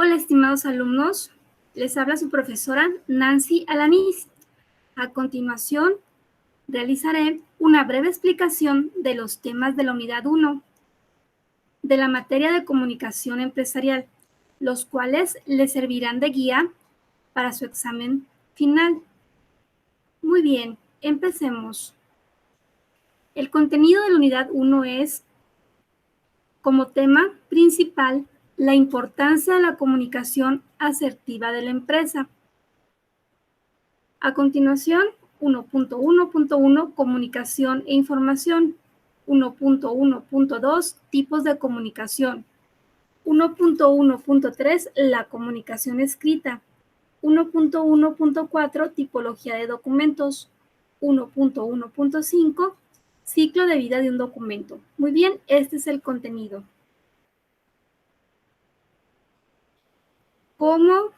Hola, estimados alumnos. Les habla su profesora Nancy Alanís. A continuación, realizaré una breve explicación de los temas de la unidad 1 de la materia de comunicación empresarial, los cuales les servirán de guía para su examen final. Muy bien, empecemos. El contenido de la unidad 1 es, como tema principal, la importancia de la comunicación asertiva de la empresa. A continuación, 1.1.1 Comunicación e información. 1.1.2 Tipos de comunicación. 1.1.3 La comunicación escrita. 1.1.4 Tipología de documentos. 1.1.5 Ciclo de vida de un documento. Muy bien, este es el contenido. Como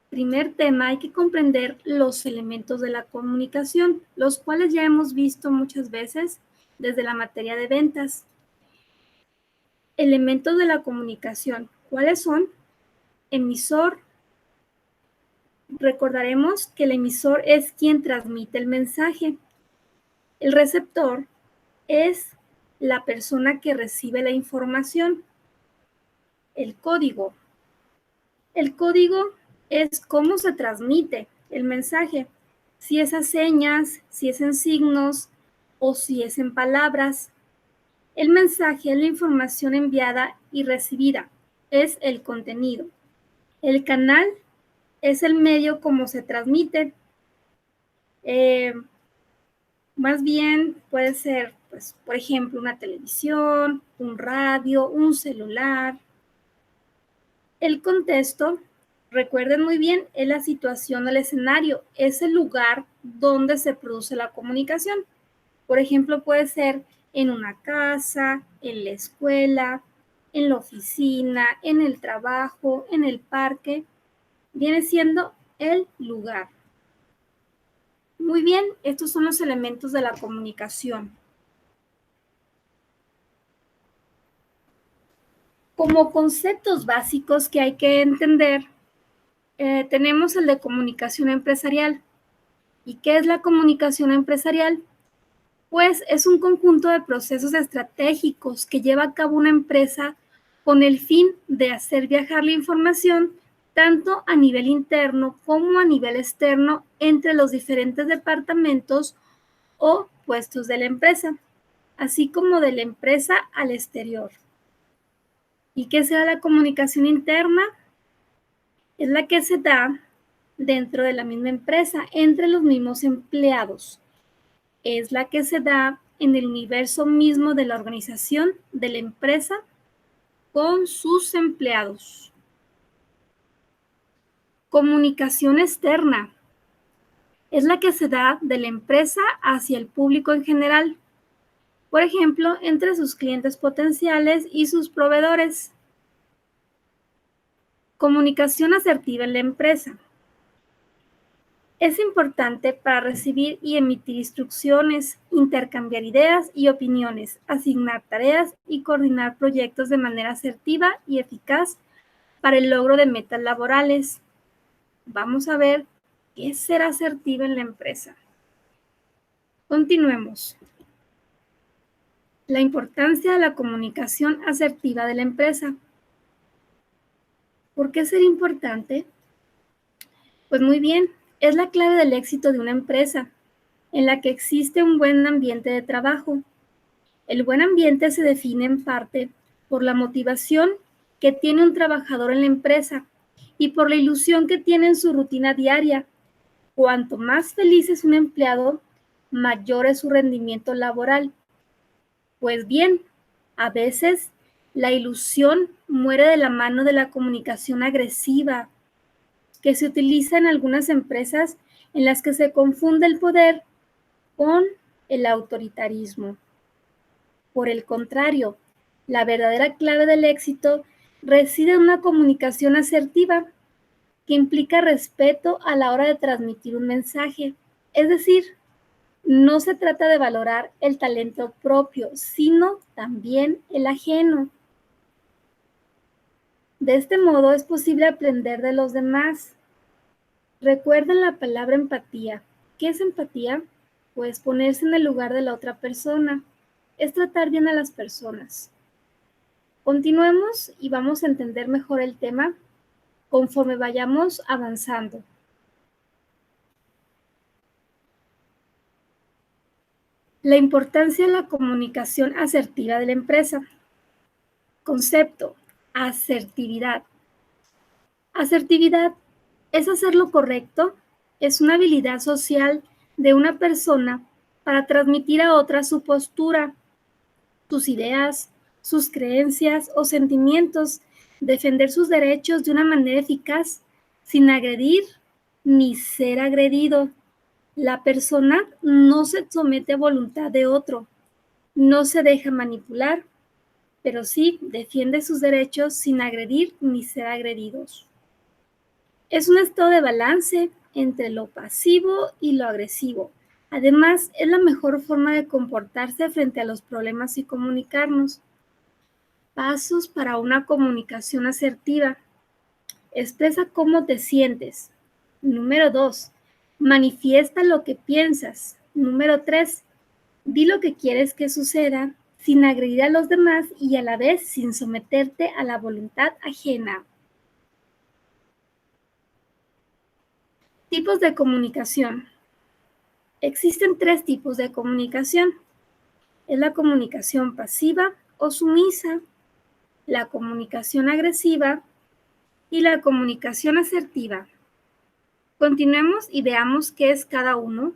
primer tema, hay que comprender los elementos de la comunicación, los cuales ya hemos visto muchas veces desde la materia de ventas. Elementos de la comunicación, ¿cuáles son? Emisor. Recordaremos que el emisor es quien transmite el mensaje. El receptor es la persona que recibe la información. El código. El código es cómo se transmite el mensaje, si es a señas, si es en signos o si es en palabras. El mensaje es la información enviada y recibida, es el contenido. El canal es el medio como se transmite. Más bien puede ser, pues, por ejemplo, una televisión, un radio, un celular. El contexto, recuerden muy bien, es la situación o el escenario, es el lugar donde se produce la comunicación. Por ejemplo, puede ser en una casa, en la escuela, en la oficina, en el trabajo, en el parque. Viene siendo el lugar. Muy bien, estos son los elementos de la comunicación. Como conceptos básicos que hay que entender, tenemos el de comunicación empresarial. ¿Y qué es la comunicación empresarial? Pues es un conjunto de procesos estratégicos que lleva a cabo una empresa con el fin de hacer viajar la información tanto a nivel interno como a nivel externo entre los diferentes departamentos o puestos de la empresa, así como de la empresa al exterior. ¿Y qué será la comunicación interna? Es la que se da dentro de la misma empresa, entre los mismos empleados. Es la que se da en el universo mismo de la organización, de la empresa, con sus empleados. Comunicación externa. Es la que se da de la empresa hacia el público en general. Por ejemplo, entre sus clientes potenciales y sus proveedores. Comunicación asertiva en la empresa. Es importante para recibir y emitir instrucciones, intercambiar ideas y opiniones, asignar tareas y coordinar proyectos de manera asertiva y eficaz para el logro de metas laborales. Vamos a ver qué es ser asertiva en la empresa. Continuemos. La importancia de la comunicación asertiva de la empresa. ¿Por qué ser importante? Pues muy bien, es la clave del éxito de una empresa, en la que existe un buen ambiente de trabajo. El buen ambiente se define en parte por la motivación que tiene un trabajador en la empresa y por la ilusión que tiene en su rutina diaria. Cuanto más feliz es un empleado, mayor es su rendimiento laboral. Pues bien, a veces la ilusión muere de la mano de la comunicación agresiva, que se utiliza en algunas empresas en las que se confunde el poder con el autoritarismo. Por el contrario, la verdadera clave del éxito reside en una comunicación asertiva que implica respeto a la hora de transmitir un mensaje. Es decir, no se trata de valorar el talento propio, sino también el ajeno. De este modo es posible aprender de los demás. Recuerden la palabra empatía. ¿Qué es empatía? Pues ponerse en el lugar de la otra persona. Es tratar bien a las personas. Continuemos y vamos a entender mejor el tema conforme vayamos avanzando. La importancia de la comunicación asertiva de la empresa. Concepto: asertividad. Asertividad es hacer lo correcto, es una habilidad social de una persona para transmitir a otra su postura, sus ideas, sus creencias o sentimientos, defender sus derechos de una manera eficaz, sin agredir ni ser agredido. La persona no se somete a voluntad de otro, no se deja manipular, pero sí defiende sus derechos sin agredir ni ser agredidos. Es un estado de balance entre lo pasivo y lo agresivo. Además, es la mejor forma de comportarse frente a los problemas y comunicarnos. Pasos para una comunicación asertiva. Expresa cómo te sientes. Número 2. Manifiesta lo que piensas. Número 3. Di lo que quieres que suceda sin agredir a los demás y a la vez sin someterte a la voluntad ajena. Tipos de comunicación. Existen 3 tipos de comunicación. Es la comunicación pasiva o sumisa, la comunicación agresiva y la comunicación asertiva. Continuemos y veamos qué es cada uno.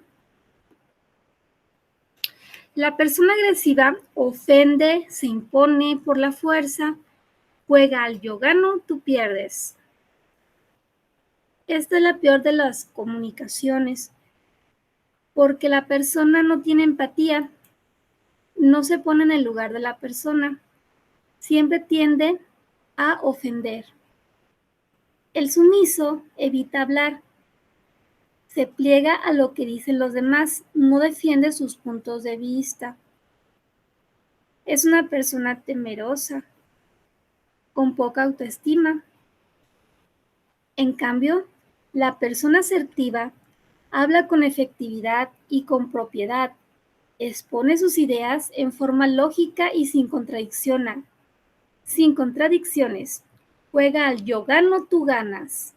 La persona agresiva ofende, se impone por la fuerza, juega al yo gano, tú pierdes. Esta es la peor de las comunicaciones, porque la persona no tiene empatía, no se pone en el lugar de la persona, siempre tiende a ofender. El sumiso evita hablar, se pliega a lo que dicen los demás, no defiende sus puntos de vista. Es una persona temerosa, con poca autoestima. En cambio, la persona asertiva habla con efectividad y con propiedad, expone sus ideas en forma lógica y sin contradicciones. Juega al yo gano, tú ganas.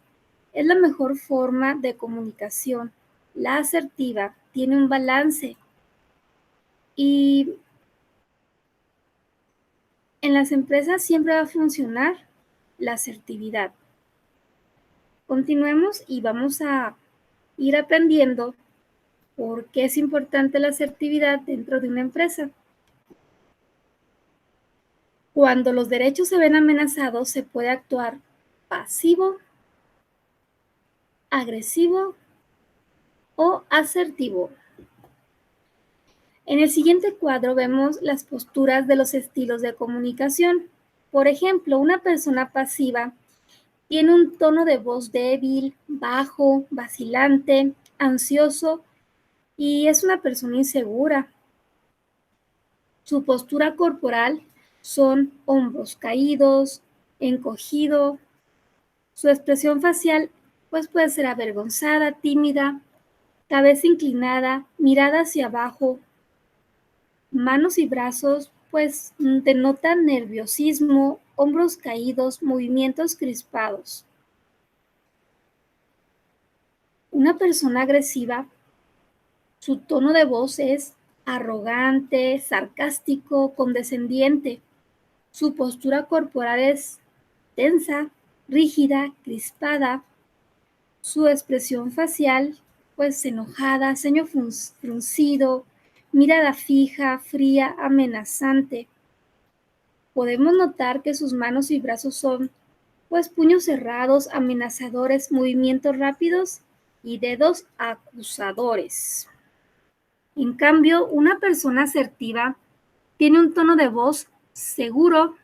Es la mejor forma de comunicación. La asertiva tiene un balance y en las empresas siempre va a funcionar la asertividad. Continuemos y vamos a ir aprendiendo por qué es importante la asertividad dentro de una empresa. Cuando los derechos se ven amenazados, se puede actuar pasivo, agresivo o asertivo. En el siguiente cuadro vemos las posturas de los estilos de comunicación. Por ejemplo, una persona pasiva tiene un tono de voz débil, bajo, vacilante, ansioso y es una persona insegura. Su postura corporal son hombros caídos, encogido. Su expresión facial pues puede ser avergonzada, tímida, cabeza inclinada, mirada hacia abajo. Manos y brazos pues denotan nerviosismo, hombros caídos, movimientos crispados. Una persona agresiva, su tono de voz es arrogante, sarcástico, condescendiente. Su postura corporal es tensa, rígida, crispada. Su expresión facial, pues enojada, ceño fruncido, mirada fija, fría, amenazante. Podemos notar que sus manos y brazos son, pues, puños cerrados, amenazadores, movimientos rápidos y dedos acusadores. En cambio, una persona asertiva tiene un tono de voz seguro,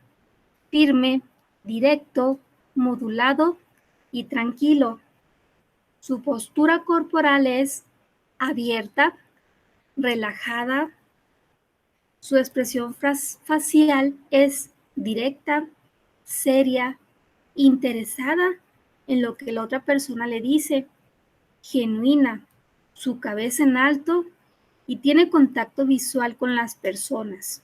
firme, directo, modulado y tranquilo. Su postura corporal es abierta, relajada. Su expresión facial es directa, seria, interesada en lo que la otra persona le dice, genuina, su cabeza en alto y tiene contacto visual con las personas.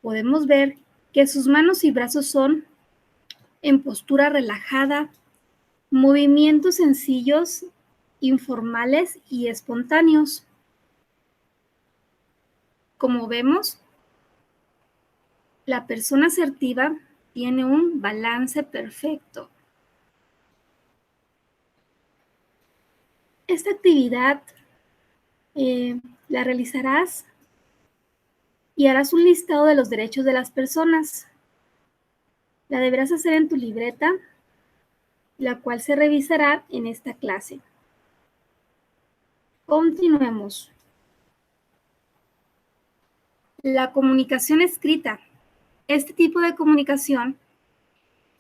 Podemos ver que sus manos y brazos son en postura relajada, movimientos sencillos, informales y espontáneos. Como vemos, la persona asertiva tiene un balance perfecto. Esta actividad la realizarás y harás un listado de los derechos de las personas. La deberás hacer en tu libreta, la cual se revisará en esta clase. Continuemos. La comunicación escrita. Este tipo de comunicación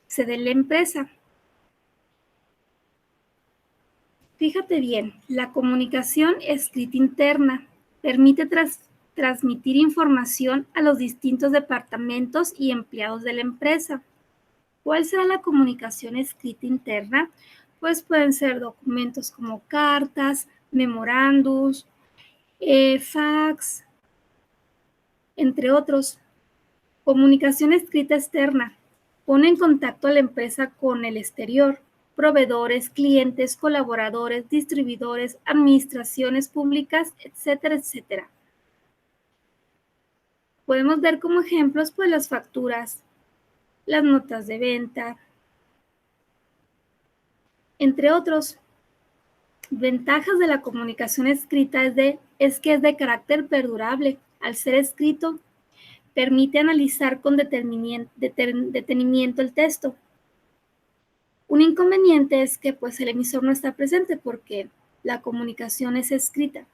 se da en la empresa. Fíjate bien, la comunicación escrita interna permite transmitir información a los distintos departamentos y empleados de la empresa. ¿Cuál será la comunicación escrita interna? Pues pueden ser documentos como cartas, memorándums, fax, entre otros. Comunicación escrita externa. Pone en contacto a la empresa con el exterior, proveedores, clientes, colaboradores, distribuidores, administraciones públicas, etcétera, etcétera. Podemos ver como ejemplos pues las facturas, las notas de venta, entre otros. Ventajas de la comunicación escrita es que es de carácter perdurable. Al ser escrito, permite analizar con detenimiento el texto. Un inconveniente es que pues el emisor no está presente porque la comunicación es escrita.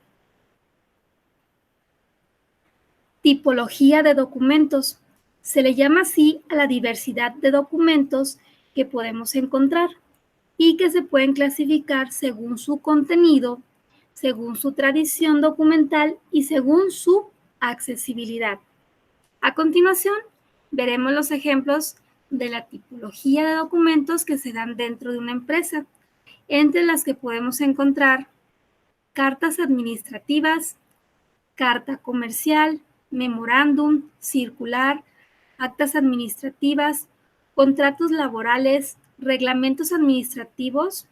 Tipología de documentos. Se le llama así a la diversidad de documentos que podemos encontrar y que se pueden clasificar según su contenido, según su tradición documental y según su accesibilidad. A continuación, veremos los ejemplos de la tipología de documentos que se dan dentro de una empresa, entre las que podemos encontrar cartas administrativas, carta comercial, memorándum, circular, actas administrativas, contratos laborales, reglamentos administrativos,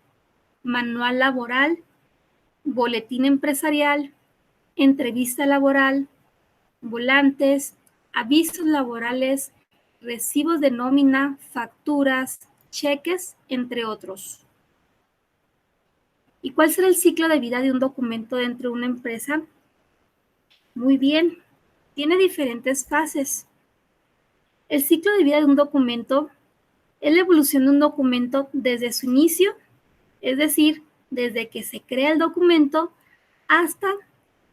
manual laboral, boletín empresarial, entrevista laboral, volantes, avisos laborales, recibos de nómina, facturas, cheques, entre otros. ¿Y cuál será el ciclo de vida de un documento dentro de una empresa? Muy bien, tiene diferentes fases. El ciclo de vida de un documento es la evolución de un documento desde su inicio, es decir, desde que se crea el documento hasta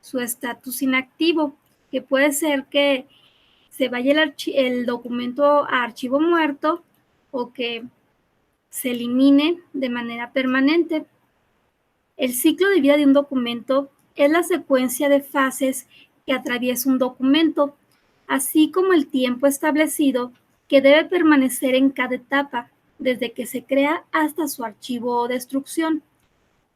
su estatus inactivo, que puede ser que se vaya el documento a archivo muerto o que se elimine de manera permanente. El ciclo de vida de un documento es la secuencia de fases que atraviesa un documento, así como el tiempo establecido que debe permanecer en cada etapa, desde que se crea hasta su archivo o destrucción.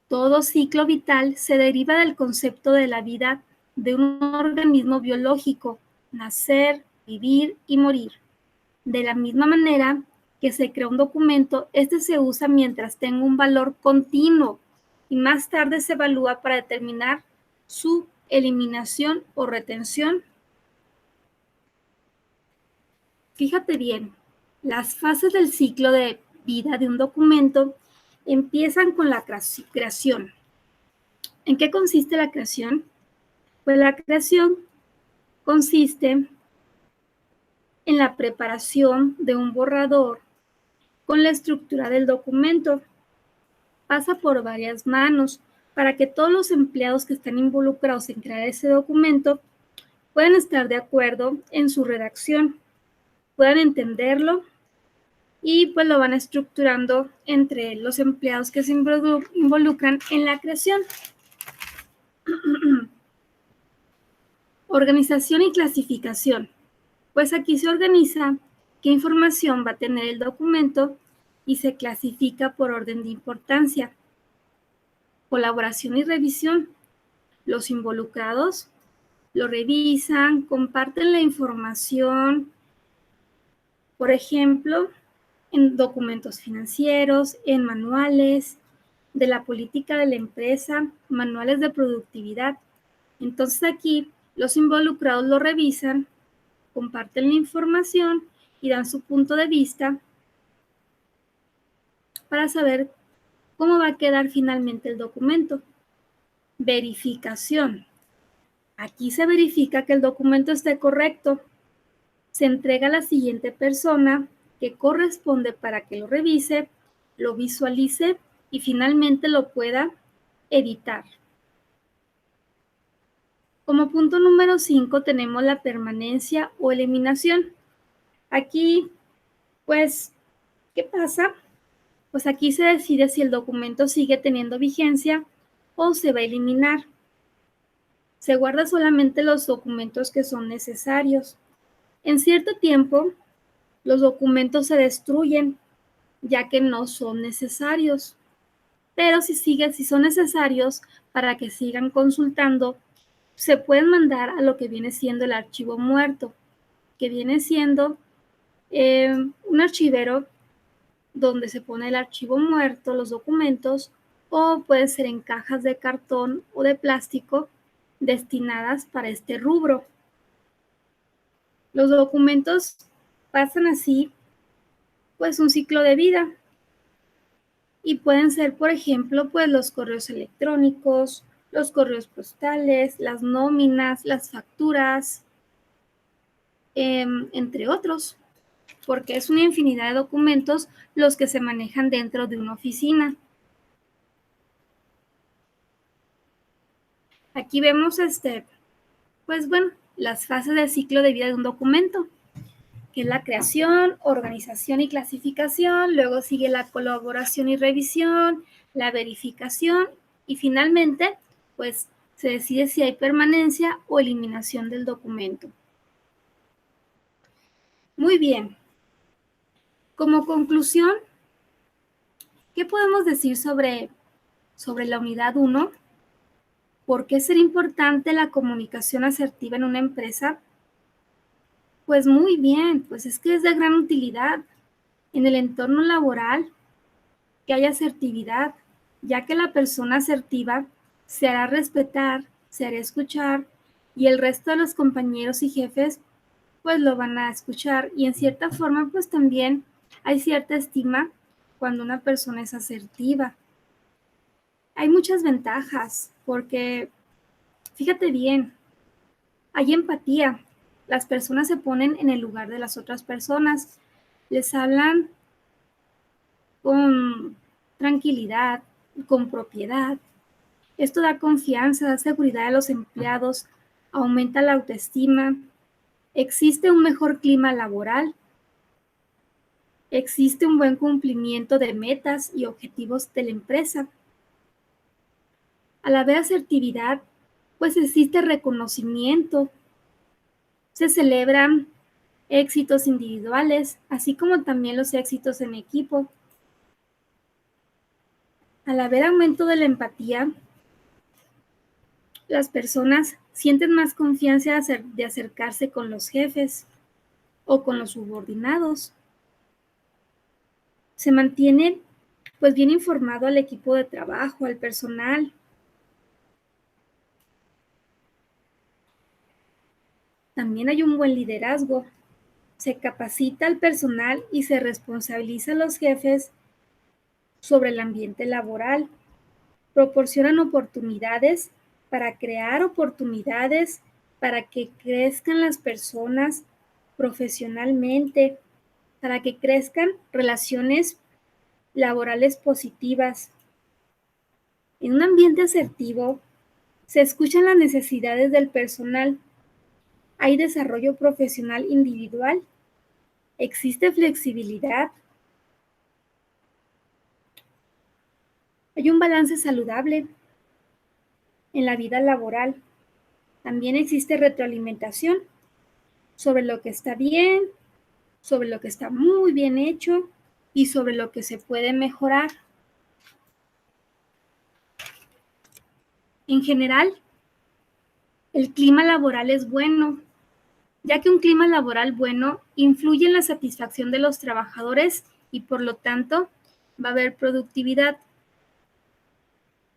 Todo ciclo vital se deriva del concepto de la vida de un organismo biológico, nacer, vivir y morir. De la misma manera que se crea un documento, este se usa mientras tenga un valor continuo y más tarde se evalúa para determinar su eliminación o retención. Fíjate bien, las fases del ciclo de vida de un documento empiezan con la creación. ¿En qué consiste la creación? Pues la creación consiste en la preparación de un borrador con la estructura del documento. Pasa por varias manos para que todos los empleados que están involucrados en crear ese documento puedan estar de acuerdo en su redacción, puedan entenderlo y pues lo van estructurando entre los empleados que se involucran en la creación. Organización y clasificación. Pues aquí se organiza qué información va a tener el documento y se clasifica por orden de importancia. Colaboración y revisión. Los involucrados lo revisan, comparten la información, por ejemplo, en documentos financieros, en manuales de la política de la empresa, manuales de productividad. Entonces aquí los involucrados lo revisan, comparten la información y dan su punto de vista para saber cómo va a quedar finalmente el documento. Verificación. Aquí se verifica que el documento esté correcto. Se entrega a la siguiente persona que corresponde para que lo revise, lo visualice y finalmente lo pueda editar. Como punto número 5 tenemos la permanencia o eliminación. Aquí, pues, ¿qué pasa? Pues aquí se decide si el documento sigue teniendo vigencia o se va a eliminar. Se guarda solamente los documentos que son necesarios. En cierto tiempo, los documentos se destruyen, ya que no son necesarios. Pero si son necesarios para que sigan consultando, se pueden mandar a lo que viene siendo el archivo muerto, que viene siendo un archivero donde se pone el archivo muerto, los documentos, o puede ser en cajas de cartón o de plástico destinadas para este rubro. Los documentos pasan así, pues, un ciclo de vida y pueden ser, por ejemplo, pues los correos electrónicos, los correos postales, las nóminas, las facturas, entre otros, porque es una infinidad de documentos los que se manejan dentro de una oficina. Aquí vemos pues bueno, las fases del ciclo de vida de un documento, que es la creación, organización y clasificación, luego sigue la colaboración y revisión, la verificación y finalmente, pues se decide si hay permanencia o eliminación del documento. Muy bien. Como conclusión, ¿qué podemos decir sobre la unidad 1? ¿Por qué será importante la comunicación asertiva en una empresa? Pues muy bien, pues es que es de gran utilidad en el entorno laboral que haya asertividad, ya que la persona asertiva se hará respetar, se hará escuchar y el resto de los compañeros y jefes pues lo van a escuchar y en cierta forma pues también hay cierta estima cuando una persona es asertiva. Hay muchas ventajas porque, fíjate bien, hay empatía. Las personas se ponen en el lugar de las otras personas, les hablan con tranquilidad, con propiedad. Esto da confianza, da seguridad a los empleados, aumenta la autoestima, existe un mejor clima laboral, existe un buen cumplimiento de metas y objetivos de la empresa. Al haber asertividad, pues existe reconocimiento, se celebran éxitos individuales, así como también los éxitos en equipo. Al haber aumento de la empatía, las personas sienten más confianza de acercarse con los jefes o con los subordinados. Se mantiene pues bien informado al equipo de trabajo, al personal. También hay un buen liderazgo. Se capacita al personal y se responsabiliza a los jefes sobre el ambiente laboral. Proporcionan oportunidades para crear oportunidades para que crezcan las personas profesionalmente, para que crezcan relaciones laborales positivas. En un ambiente asertivo, se escuchan las necesidades del personal, hay desarrollo profesional individual, existe flexibilidad, hay un balance saludable en la vida laboral. También existe retroalimentación sobre lo que está bien, sobre lo que está muy bien hecho y sobre lo que se puede mejorar. En general, el clima laboral es bueno, ya que un clima laboral bueno influye en la satisfacción de los trabajadores y por lo tanto va a haber productividad.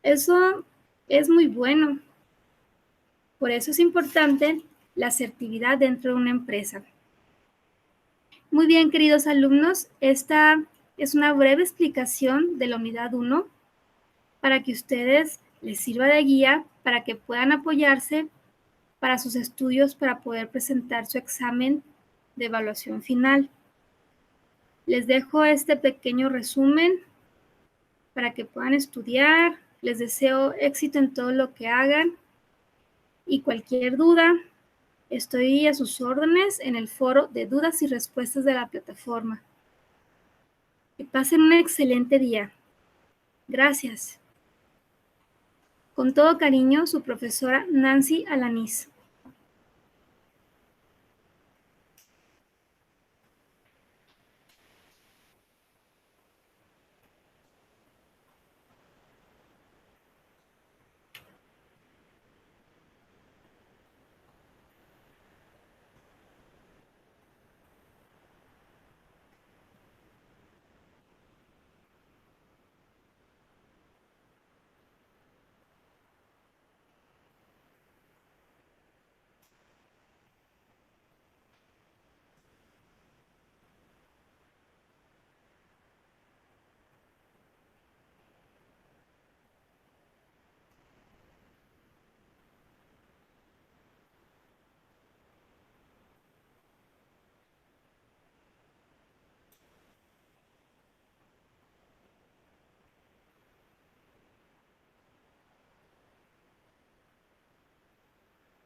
Eso es muy bueno. Por eso es importante la asertividad dentro de una empresa. Muy bien, queridos alumnos, esta es una breve explicación de la unidad 1 para que ustedes les sirva de guía para que puedan apoyarse para sus estudios para poder presentar su examen de evaluación final. Les dejo este pequeño resumen para que puedan estudiar. Les deseo éxito en todo lo que hagan y cualquier duda, estoy a sus órdenes en el foro de dudas y respuestas de la plataforma. Que pasen un excelente día. Gracias. Con todo cariño, su profesora Nancy Alanís.